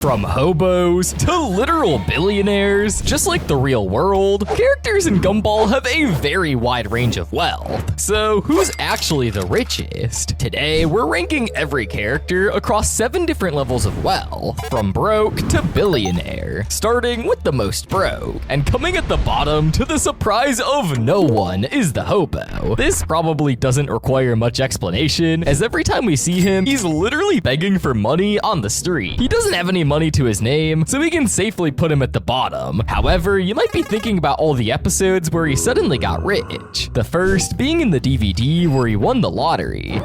From hobos to literal billionaires, just like the real world, characters in Gumball have a very wide range of wealth. So who's actually the richest? Today, we're ranking every character across 7 different levels of wealth, from broke to billionaire, starting with the most broke. And coming at the bottom, to the surprise of no one, is the hobo. This probably doesn't require much explanation, as every time we see him, he's literally begging for money on the street. He doesn't have any money to his name, so we can safely put him at the bottom. However, you might be thinking about all the episodes where he suddenly got rich. The first being in the DVD where he won the lottery.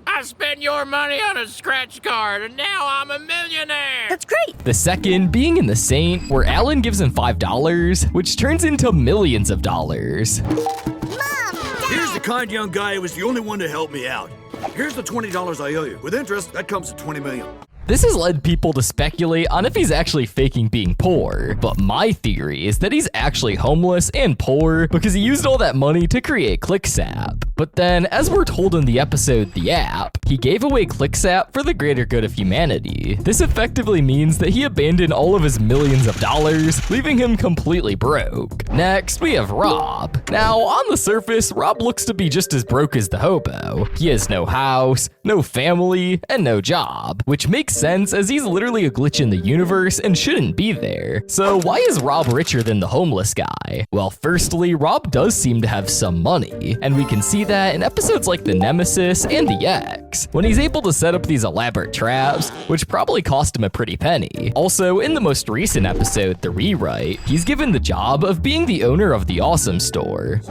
I spent your money on a scratch card, and now I'm a millionaire. That's great. The second being in The Saint, where Alan gives him $5, which turns into millions of dollars. Mom, Dad! Here's the kind young guy who was the only one to help me out. Here's the $20 I owe you. With interest, that comes to $20 million. This has led people to speculate on if he's actually faking being poor, but my theory is that he's actually homeless and poor because he used all that money to create ClickSap. But then, as we're told in the episode The App, he gave away ClickSap for the greater good of humanity. This effectively means that he abandoned all of his millions of dollars, leaving him completely broke. Next, we have Rob. Now, on the surface, Rob looks to be just as broke as the hobo. He has no house, no family, and no job, which makes sense as he's literally a glitch in the universe and shouldn't be there. So why is Rob richer than the homeless guy? Well, firstly, Rob does seem to have some money, and we can see that in episodes like the Nemesis and the X, when he's able to set up these elaborate traps, which probably cost him a pretty penny. Also, in the most recent episode, The Rewrite, he's given the job of being the owner of the Awesome Store.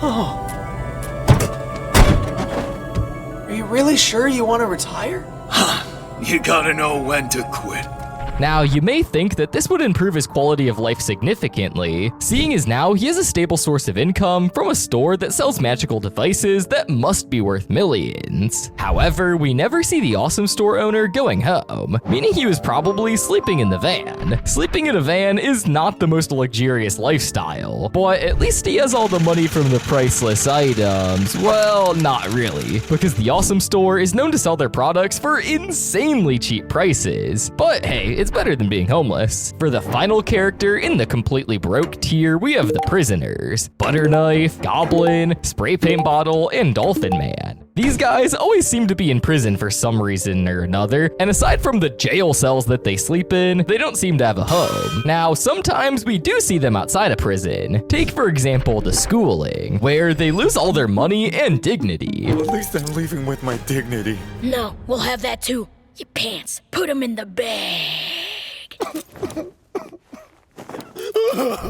Oh. Are you really sure you want to retire? You gotta know when to quit. Now, you may think that this would improve his quality of life significantly, seeing as now he has a stable source of income from a store that sells magical devices that must be worth millions. However, we never see the Awesome Store owner going home, meaning he was probably sleeping in the van. Sleeping in a van is not the most luxurious lifestyle, but at least he has all the money from the priceless items. Well, not really, because the Awesome Store is known to sell their products for insanely cheap prices. But hey, it's better than being homeless. For the final character in the completely broke tier, we have the prisoners. Butterknife, Goblin, Spray Paint Bottle, and Dolphin Man. These guys always seem to be in prison for some reason or another, and aside from the jail cells that they sleep in, they don't seem to have a home. Now, sometimes we do see them outside of prison. Take, for example, the schooling, where they lose all their money and dignity. At least I'm leaving with my dignity. No, we'll have that too. Your pants, put them in the bag.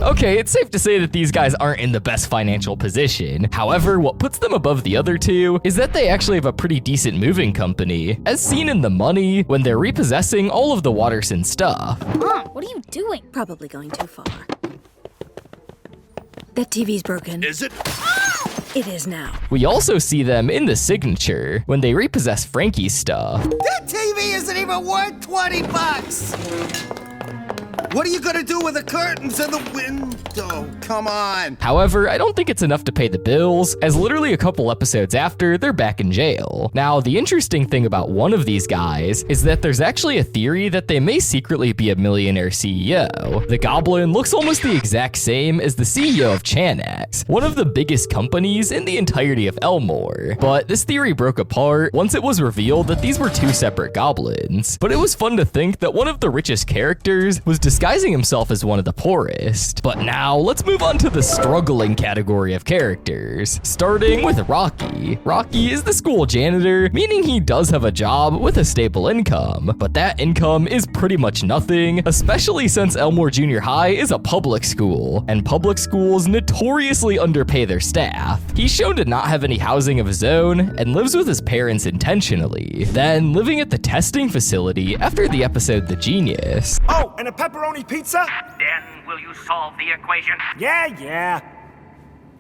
Okay, it's safe to say that these guys aren't in the best financial position. However, what puts them above the other two is that they actually have a pretty decent moving company, as seen in The Money when they're repossessing all of the Watterson stuff. Mom, what are you doing? Probably going too far. That TV's broken. Is it? It is now. We also see them in The Signature when they repossess Frankie's stuff. That TV isn't even worth 20 bucks! What are you gonna do with the curtains and the window? Come on! However, I don't think it's enough to pay the bills, as literally a couple episodes after, they're back in jail. Now, the interesting thing about one of these guys is that there's actually a theory that they may secretly be a millionaire CEO. The Goblin looks almost the exact same as the CEO of Chanex, one of the biggest companies in the entirety of Elmore. But this theory broke apart once it was revealed that these were 2 separate goblins. But it was fun to think that one of the richest characters was disguising himself as one of the poorest. But now, let's move on to the struggling category of characters, starting with Rocky. Rocky is the school janitor, meaning he does have a job with a stable income, but that income is pretty much nothing, especially since Elmore Junior High is a public school, and public schools notoriously underpay their staff. He's shown to not have any housing of his own, and lives with his parents intentionally, then living at the testing facility after the episode The Genius. Oh, and a pepperoni pizza? Then will you solve the equation? Yeah.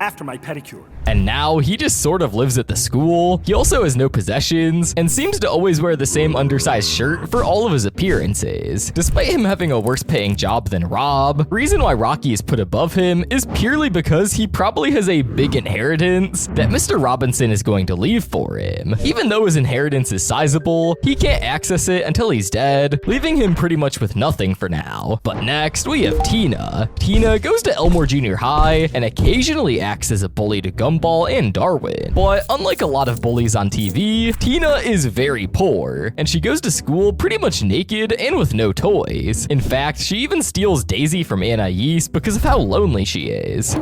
After my pedicure. And now he just sort of lives at the school. He also has no possessions and seems to always wear the same undersized shirt for all of his appearances. Despite him having a worse paying job than Rob, reason why Rocky is put above him is purely because he probably has a big inheritance that Mr. Robinson is going to leave for him. Even though his inheritance is sizable, he can't access it until he's dead, leaving him pretty much with nothing for now. But next, we have Tina. Tina goes to Elmore Junior High and occasionally acts as a bully to Gumball and Darwin. But unlike a lot of bullies on TV, Tina is very poor, and she goes to school pretty much naked and with no toys. In fact, she even steals Daisy from Anais because of how lonely she is.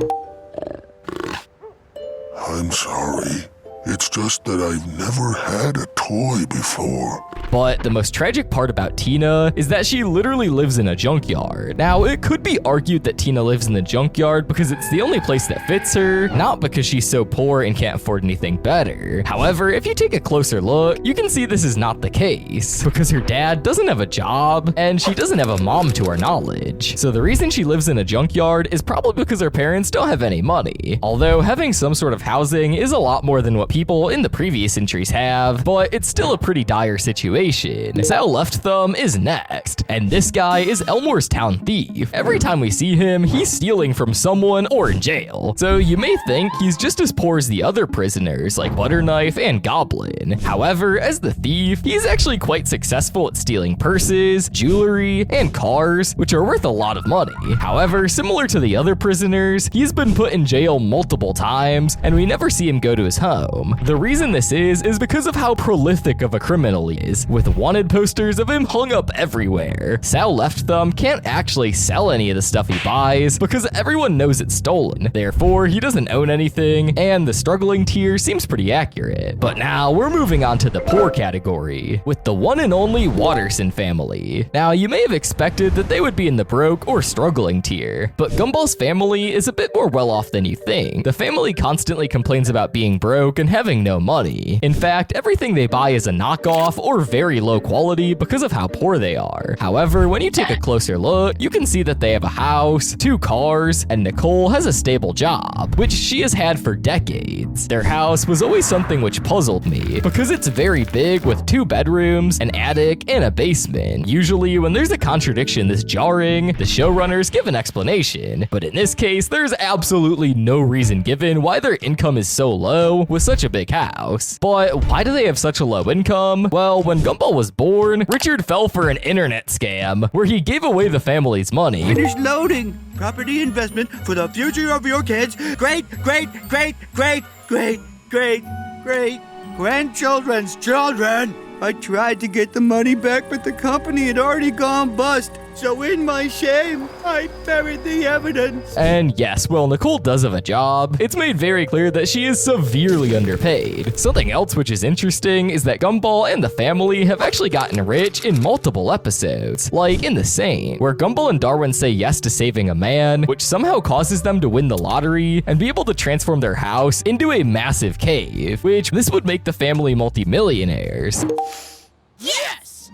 I'm sorry. It's just that I've never had a toy before. But the most tragic part about Tina is that she literally lives in a junkyard. Now, it could be argued that Tina lives in the junkyard because it's the only place that fits her, not because she's so poor and can't afford anything better. However, if you take a closer look, you can see this is not the case, because her dad doesn't have a job, and she doesn't have a mom to her knowledge. So the reason she lives in a junkyard is probably because her parents don't have any money. Although having some sort of housing is a lot more than what people in the previous centuries have, but it's still a pretty dire situation. Sal Left Thumb is next, and this guy is Elmore's town thief. Every time we see him, he's stealing from someone or in jail. So you may think he's just as poor as the other prisoners like Butterknife and Goblin. However, as the thief, he's actually quite successful at stealing purses, jewelry, and cars, which are worth a lot of money. However, similar to the other prisoners, he's been put in jail multiple times, and we never see him go to his home. The reason this is because of how prolific of a criminal he is, with wanted posters of him hung up everywhere. Sal Left Thumb can't actually sell any of the stuff he buys because everyone knows it's stolen. Therefore, he doesn't own anything, and the struggling tier seems pretty accurate. But now we're moving on to the poor category, with the one and only Watterson family. Now, you may have expected that they would be in the broke or struggling tier, but Gumball's family is a bit more well off than you think. The family constantly complains about being broke and having no money. In fact, everything they buy is a knockoff or very low quality because of how poor they are. However, when you take a closer look, you can see that they have a house, 2 cars, and Nicole has a stable job, which she has had for decades. Their house was always something which puzzled me because it's very big with 2 bedrooms, an attic, and a basement. Usually, when there's a contradiction this jarring, the showrunners give an explanation, but in this case, there's absolutely no reason given why their income is so low with such a big house. But why do they have such a low income? Well, when Gumball was born, Richard fell for an internet scam where he gave away the family's money. Finish loading. Property investment for the future of your kids. Great grandchildren's children. I tried to get the money back, but the company had already gone bust. So in my shame, I buried the evidence. And yes, well, Nicole does have a job. It's made very clear that she is severely underpaid. Something else which is interesting is that Gumball and the family have actually gotten rich in multiple episodes, like in The Saint, where Gumball and Darwin say yes to saving a man, which somehow causes them to win the lottery and be able to transform their house into a massive cave, which this would make the family multimillionaires. Yes!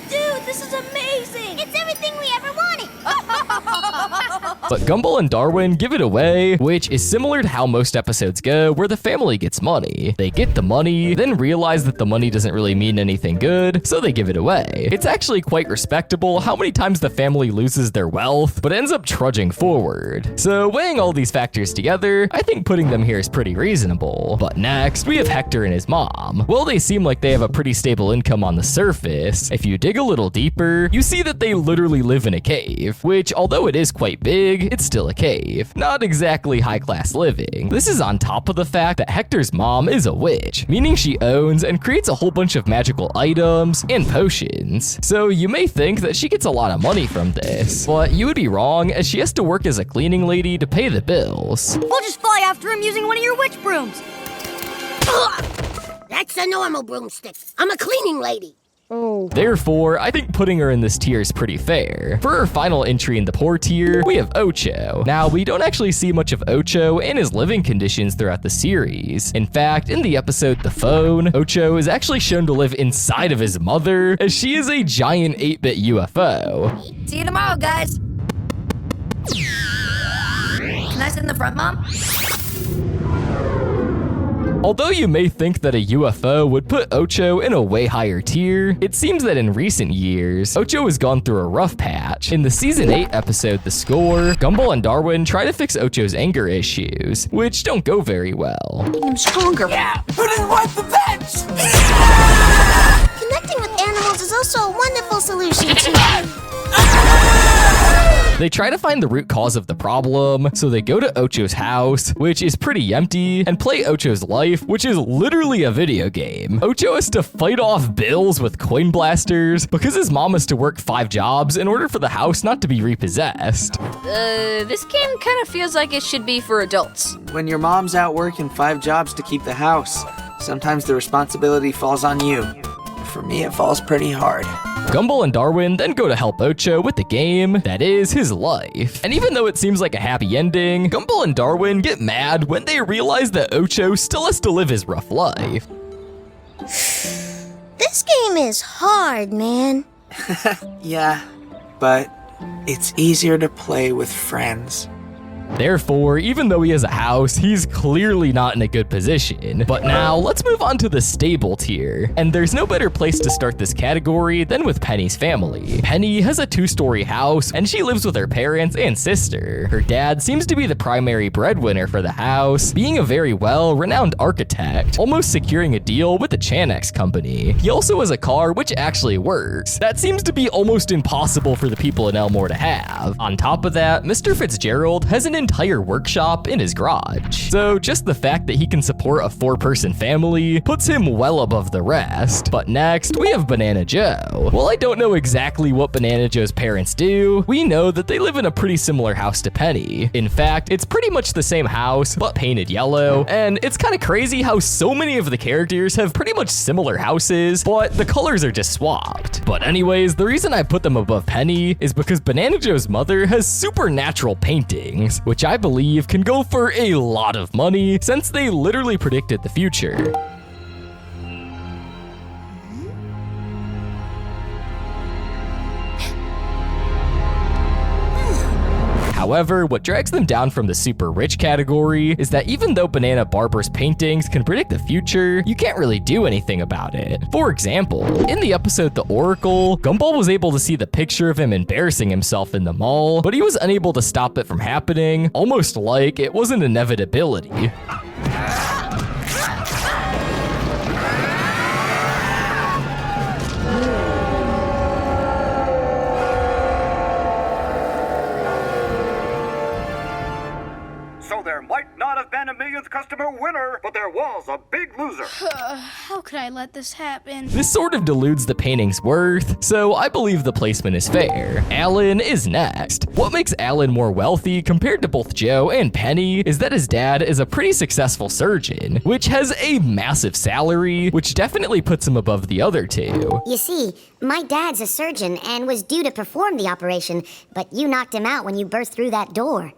Dude, this is amazing! It's everything we ever wanted! But Gumball and Darwin give it away, which is similar to how most episodes go, where the family gets money. They get the money, then realize that the money doesn't really mean anything good, so they give it away. It's actually quite respectable how many times the family loses their wealth, but ends up trudging forward. So weighing all these factors together, I think putting them here is pretty reasonable. But next, we have Hector and his mom. Well, they seem like they have a pretty stable income on the surface. If you dig a little deeper, you see that they literally live in a cave, which, although it is quite big, it's still a cave. Not exactly high-class living. This is on top of the fact that Hector's mom is a witch, meaning she owns and creates a whole bunch of magical items and potions. So you may think that she gets a lot of money from this, but you would be wrong, as she has to work as a cleaning lady to pay the bills. We'll just fly after him using one of your witch brooms. That's a normal broomstick. I'm a cleaning lady. Therefore, I think putting her in this tier is pretty fair. For our final entry in the poor tier, we have Ocho. Now, we don't actually see much of Ocho and his living conditions throughout the series. In fact, in the episode The Phone, Ocho is actually shown to live inside of his mother, as she is a giant 8-bit UFO. See you tomorrow, guys. Can I sit in the front, Mom? Although you may think that a UFO would put Ocho in a way higher tier, it seems that in recent years, Ocho has gone through a rough patch. In the Season 8 episode The Score, Gumball and Darwin try to fix Ocho's anger issues, which don't go very well. I'm stronger. Yeah, who didn't wipe the bench? Connecting with animals is also a wonderful solution to They try to find the root cause of the problem, so they go to Ocho's house, which is pretty empty, and play Ocho's Life, which is literally a video game. Ocho has to fight off bills with coin blasters because his mom has to work 5 jobs in order for the house not to be repossessed. This game kind of feels like it should be for adults. When your mom's out working 5 jobs to keep the house, sometimes the responsibility falls on you. For me, it falls pretty hard. Gumball and Darwin then go to help Ocho with the game that is his life. And even though it seems like a happy ending, Gumball and Darwin get mad when they realize that Ocho still has to live his rough life. This game is hard, man. Yeah, but it's easier to play with friends. Therefore, even though he has a house, he's clearly not in a good position. But now, let's move on to the stable tier. And there's no better place to start this category than with Penny's family. Penny has a 2-story house, and she lives with her parents and sister. Her dad seems to be the primary breadwinner for the house, being a very well-renowned architect, almost securing a deal with the Chanex company. He also has a car which actually works. That seems to be almost impossible for the people in Elmore to have. On top of that, Mr. Fitzgerald has an entire workshop in his garage. So just the fact that he can support a 4-person family puts him well above the rest. But next, we have Banana Joe. While I don't know exactly what Banana Joe's parents do, we know that they live in a pretty similar house to Penny. In fact, it's pretty much the same house, but painted yellow, and it's kind of crazy how so many of the characters have pretty much similar houses, but the colors are just swapped. But anyways, the reason I put them above Penny is because Banana Joe's mother has supernatural paintings, which I believe can go for a lot of money since they literally predicted the future. However, what drags them down from the super rich category is that even though Banana Barber's paintings can predict the future, you can't really do anything about it. For example, in the episode The Oracle, Gumball was able to see the picture of him embarrassing himself in the mall, but he was unable to stop it from happening, almost like it was an inevitability. There might not have been a millionth customer winner, but there was a big loser. How could I let this happen? This sort of deludes the painting's worth, so I believe the placement is fair. Alan is next. What makes Alan more wealthy compared to both Joe and Penny is that his dad is a pretty successful surgeon, which has a massive salary, which definitely puts him above the other two. You see, my dad's a surgeon and was due to perform the operation, but you knocked him out when you burst through that door.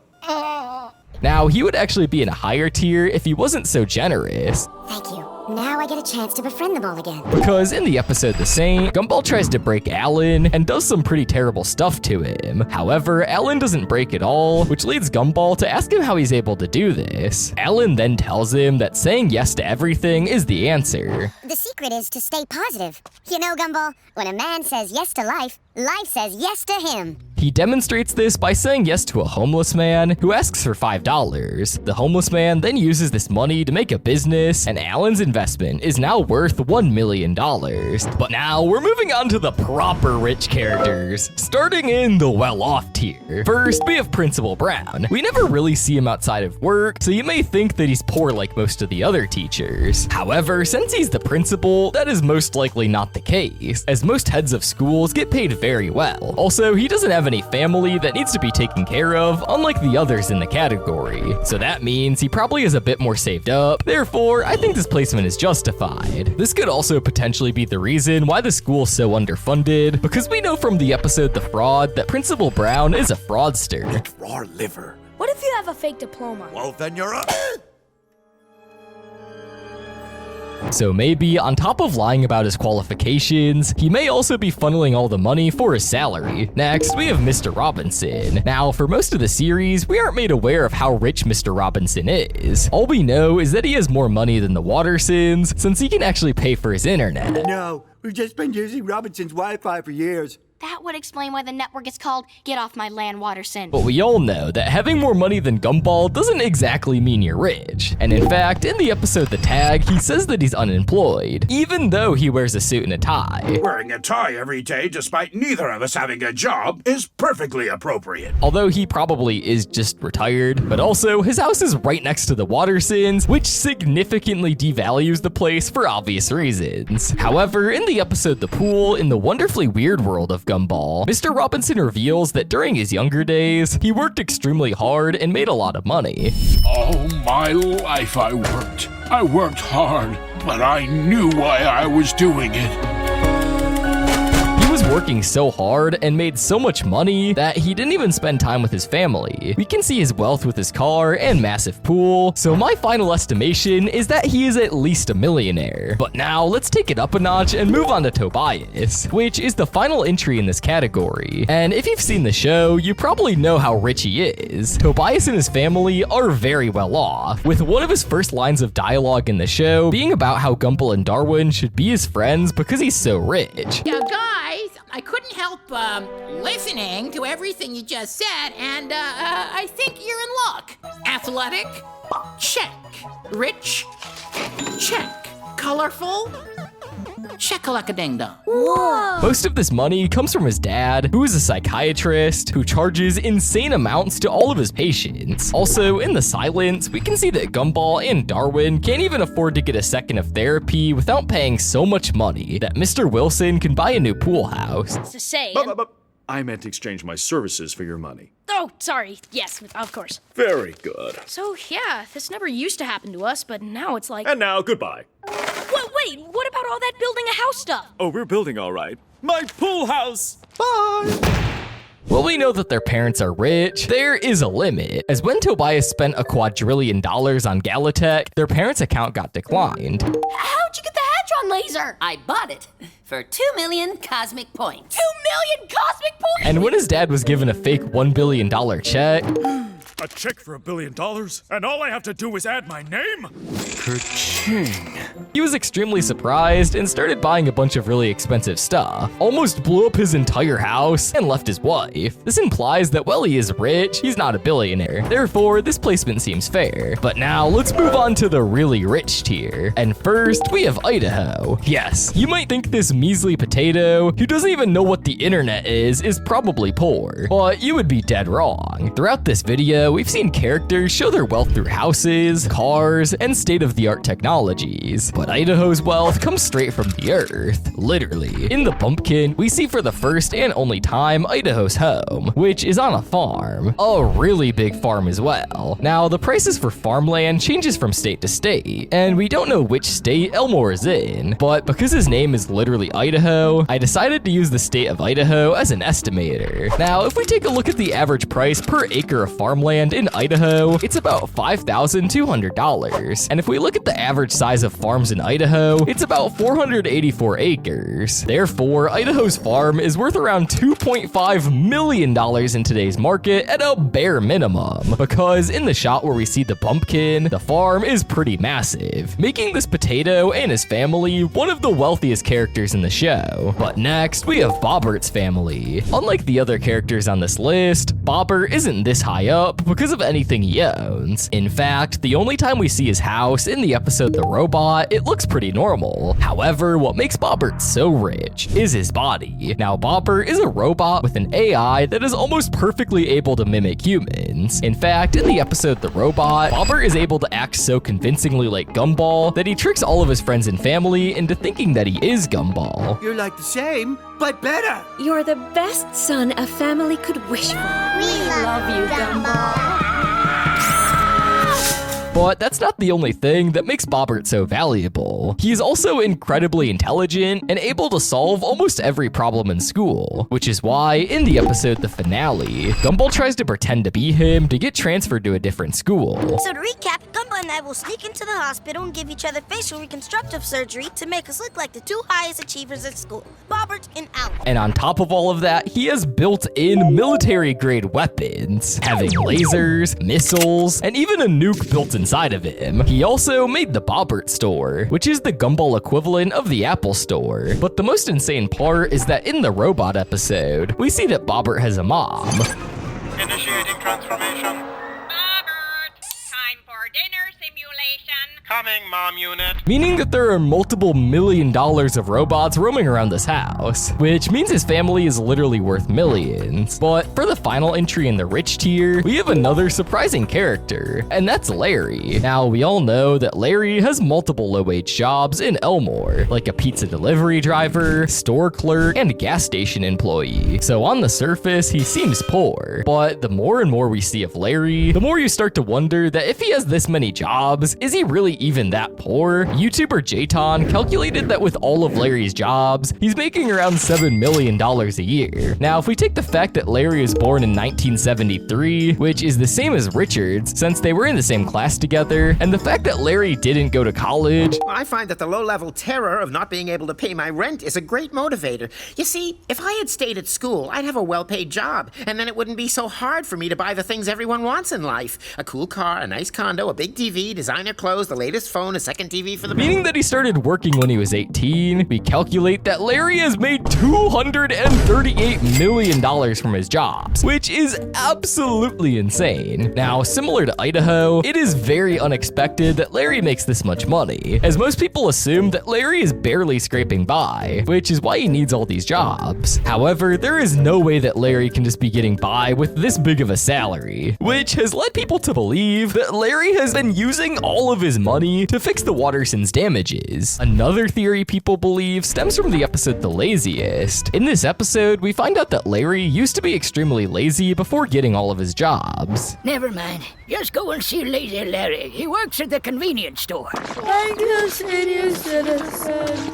Now, he would actually be in a higher tier if he wasn't so generous. Thank you. Now I get a chance to befriend them all again. Because in the episode The Saint, Gumball tries to break Alan and does some pretty terrible stuff to him. However, Alan doesn't break at all, which leads Gumball to ask him how he's able to do this. Alan then tells him that saying yes to everything is the answer. The secret is to stay positive. You know, Gumball, when a man says yes to life, life says yes to him. He demonstrates this by saying yes to a homeless man who asks for $5. The homeless man then uses this money to make a business, and Alan's investment is now worth $1 million. But now we're moving on to the proper rich characters, starting in the well-off tier. First, we have Principal Brown. We never really see him outside of work, so you may think that he's poor like most of the other teachers. However, since he's the principal, that is most likely not the case, as most heads of schools get paid very very well. Also, he doesn't have any family that needs to be taken care of, unlike the others in the category. So that means he probably is a bit more saved up. Therefore, I think this placement is justified. This could also potentially be the reason why the school's so underfunded, because we know from the episode The Fraud that Principal Brown is a fraudster. Raw liver. What if you have a fake diploma? Well, then you're a... So maybe, on top of lying about his qualifications, he may also be funneling all the money for his salary. Next, we have Mr. Robinson. Now, for most of the series, we aren't made aware of how rich Mr. Robinson is. All we know is that he has more money than the Wattersons, since he can actually pay for his internet. No, we've just been using Robinson's Wi-Fi for years. That would explain why the network is called Get Off My Land, Watterson. But we all know that having more money than Gumball doesn't exactly mean you're rich. And in fact, in the episode The Tag, he says that he's unemployed, even though he wears a suit and a tie. Wearing a tie every day despite neither of us having a job is perfectly appropriate. Although he probably is just retired, but also his house is right next to the Wattersons, which significantly devalues the place for obvious reasons. However, in the episode The Pool, in the wonderfully weird world of Gumball, Mr. Robinson reveals that during his younger days, he worked extremely hard and made a lot of money. All my life I worked. I worked hard, but I knew why I was doing it. He was working so hard and made so much money that he didn't even spend time with his family. We can see his wealth with his car and massive pool, so my final estimation is that he is at least a millionaire. But now let's take it up a notch and move on to Tobias, which is the final entry in this category. And if you've seen the show, you probably know how rich he is. Tobias and his family are very well off, with one of his first lines of dialogue in the show being about how Gumball and Darwin should be his friends because he's so rich. Yeah, guys, I couldn't help listening to everything you just said, and I think you're in luck. Athletic? Check. Rich? Check. Colorful? Check-a-luck-a-ding-dong. Whoa! Most of this money comes from his dad, who is a psychiatrist who charges insane amounts to all of his patients. Also, in the silence, we can see that Gumball and Darwin can't even afford to get a second of therapy without paying so much money that Mr. Wilson can buy a new pool house. It's a say. I meant to exchange my services for your money. Oh, sorry. Yes, of course. Very good. So, yeah, this never used to happen to us, but now it's like... And now, goodbye. Wait, what about all that building a house stuff? Oh, we're building all right. My pool house! Bye! Well, we know that their parents are rich. There is a limit, as when Tobias spent $1 quadrillion on Galatech, their parents' account got declined. How'd you get the Hadron laser? I bought it for 2 million cosmic points. 2 million cosmic points? And when his dad was given a fake $1 billion check, A check for $1 billion? And all I have to do is add my name? Ka-ching. he was extremely surprised and started buying a bunch of really expensive stuff. Almost blew up his entire house and left his wife. This implies that while he is rich, he's not a billionaire. Therefore, this placement seems fair. But now let's move on to the really rich tier. And first, we have Idaho. Yes, you might think this measly potato, who doesn't even know what the internet is probably poor. But you would be dead wrong. Throughout this video, we've seen characters show their wealth through houses, cars, and state-of-the-art technologies. But Idaho's wealth comes straight from the earth, literally. In the pumpkin, we see for the first and only time Idaho's home, which is on a farm. A really big farm as well. Now, the prices for farmland changes from state to state, and we don't know which state Elmore is in, but because his name is literally Idaho, I decided to use the state of Idaho as an estimator. Now, if we take a look at the average price per acre of farmland in Idaho, it's about $5,200. And if we look at the average size of farms in Idaho, it's about 484 acres. Therefore, Idaho's farm is worth around $2.5 million in today's market at a bare minimum, because in the shot where we see the pumpkin, the farm is pretty massive, making this potato and his family one of the wealthiest characters in the show. But next, we have Bobbert's family. Unlike the other characters on this list, Bobbert isn't this high up, because of anything he owns. In fact, the only time we see his house in the episode The Robot, it looks pretty normal. However, what makes Bobbert so rich is his body. Now, Bobbert is a robot with an AI that is almost perfectly able to mimic humans. In fact, in the episode The Robot, Bobbert is able to act so convincingly like Gumball that he tricks all of his friends and family into thinking that he is Gumball. You're like the same, but better. You're the best son a family could wish for. We love you, Gumball. But that's not the only thing that makes Bobbert so valuable. He's also incredibly intelligent and able to solve almost every problem in school, which is why in the episode The Finale, Gumball tries to pretend to be him to get transferred to a different school. So to recap, Gumball and I will sneak into the hospital and give each other facial reconstructive surgery to make us look like the two highest achievers at school, Bobbert and Al. And on top of all of that, he has built-in military-grade weapons, having lasers, missiles, and even a nuke built inside of him. He also made the Bobbert store, which is the Gumball equivalent of the Apple Store. But the most insane part is that in the robot episode, we see that Bobbert has a mom. Initiating transformation. Bobbert, time for dinner simulation. Coming, Mom Unit. Meaning that there are multiple $1 million of robots roaming around this house, which means his family is literally worth millions. But for the final entry in the rich tier, we have another surprising character, and that's Larry. Now, we all know that Larry has multiple low-wage jobs in Elmore, like a pizza delivery driver, store clerk, and gas station employee. So on the surface, he seems poor, but the more and more we see of Larry, the more you start to wonder that if he has this many jobs, is he really even that poor? YouTuber Jayton calculated that with all of Larry's jobs, he's making around $7 million a year. Now, if we take the fact that Larry was born in 1973, which is the same as Richard's, since they were in the same class together, and the fact that Larry didn't go to college, I find that the low-level terror of not being able to pay my rent is a great motivator. You see, if I had stayed at school, I'd have a well-paid job, and then it wouldn't be so hard for me to buy the things everyone wants in life. A cool car, a nice condo, a big TV, designer clothes, the latest phone, a second TV for the... Meaning that he started working when he was 18, we calculate that Larry has made $238 million from his jobs, which is absolutely insane. Now, similar to Idaho, it is very unexpected that Larry makes this much money, as most people assume that Larry is barely scraping by, which is why he needs all these jobs. However, there is no way that Larry can just be getting by with this big of a salary, which has led people to believe that Larry has been using all of his money to fix the Wattersons' damages. Another theory people believe stems from the episode The Laziest. In this episode, we find out that Larry used to be extremely lazy before getting all of his jobs. Never mind. Just go and see Lazy Larry. He works at the convenience store. Like a senior citizen.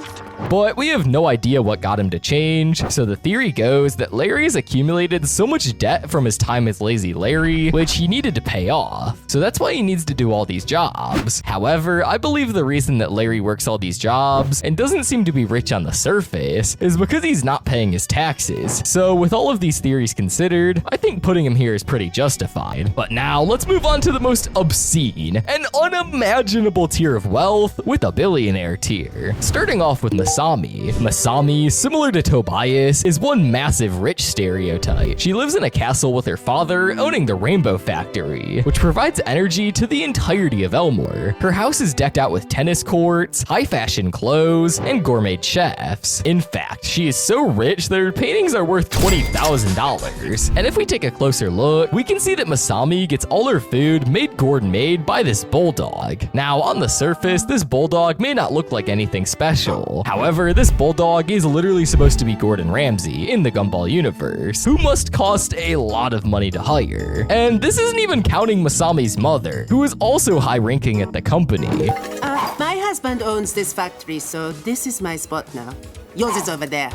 But we have no idea what got him to change, so the theory goes that Larry has accumulated so much debt from his time as Lazy Larry, which he needed to pay off. So that's why he needs to do all these jobs. However, I believe the reason that Larry works all these jobs and doesn't seem to be rich on the surface is because he's not paying his taxes. So with all of these theories considered, I think putting him here is pretty justified. But now let's move on to the most obscene and unimaginable tier of wealth with a billionaire tier. Starting off with Masami. Masami, similar to Tobias, is one massive rich stereotype. She lives in a castle with her father, owning the Rainbow Factory, which provides energy to the entirety of Elmore. Her house is decked out with tennis courts, high-fashion clothes, and gourmet chefs. In fact, she is so rich that her paintings are worth $20,000. And if we take a closer look, we can see that Masami gets all her food made gourmet by this bulldog. Now, on the surface, this bulldog may not look like anything special. However, this bulldog is literally supposed to be Gordon Ramsay in the Gumball universe, who must cost a lot of money to hire. And this isn't even counting Masami's mother, who is also high-ranking at the company. My husband owns this factory, so this is my spot now. Yours is over there.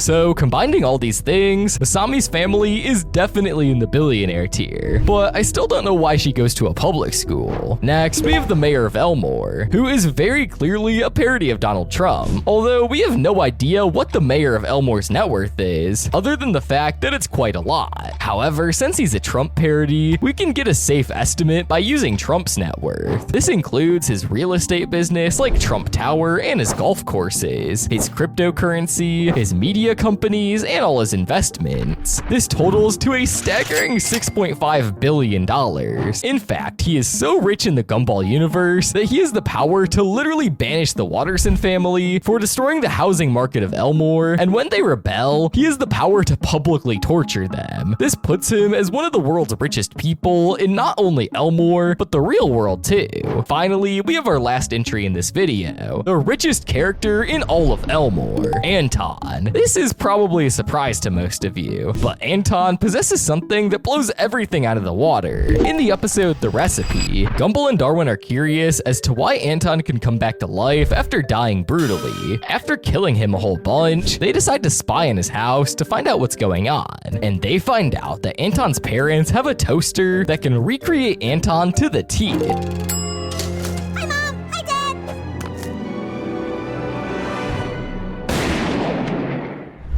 So, combining all these things, Masami's family is definitely in the billionaire tier, but I still don't know why she goes to a public school. Next, we have the mayor of Elmore, who is very clearly a parody of Donald Trump, although we have no idea what the mayor of Elmore's net worth is, other than the fact that it's quite a lot. However, since he's a Trump parody, we can get a safe estimate by using Trump's net worth. This includes his real estate business like Trump Tower and his golf courses, his cryptocurrency, his media media companies, and all his investments. This totals to a staggering $6.5 billion. In fact, he is so rich in the Gumball universe that he has the power to literally banish the Watterson family for destroying the housing market of Elmore, and when they rebel, he has the power to publicly torture them. This puts him as one of the world's richest people in not only Elmore, but the real world too. Finally, we have our last entry in this video, the richest character in all of Elmore, Anton. This is probably a surprise to most of you, but Anton possesses something that blows everything out of the water. In the episode The Recipe, Gumball and Darwin are curious as to why Anton can come back to life after dying brutally. After killing him a whole bunch, they decide to spy in his house to find out what's going on, and they find out that Anton's parents have a toaster that can recreate Anton to the T.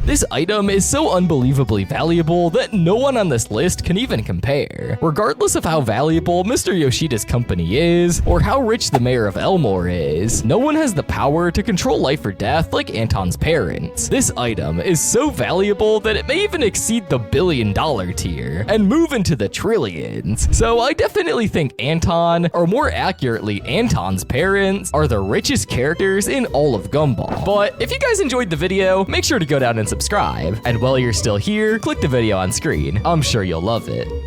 This item is so unbelievably valuable that no one on this list can even compare. Regardless of how valuable Mr. Yoshida's company is, or how rich the mayor of Elmore is, no one has the power to control life or death like Anton's parents. This item is so valuable that it may even exceed the $1 billion tier and move into the trillions. So I definitely think Anton, or more accurately Anton's parents, are the richest characters in all of Gumball. But if you guys enjoyed the video, make sure to go down and subscribe. And while you're still here, click the video on screen. I'm sure you'll love it.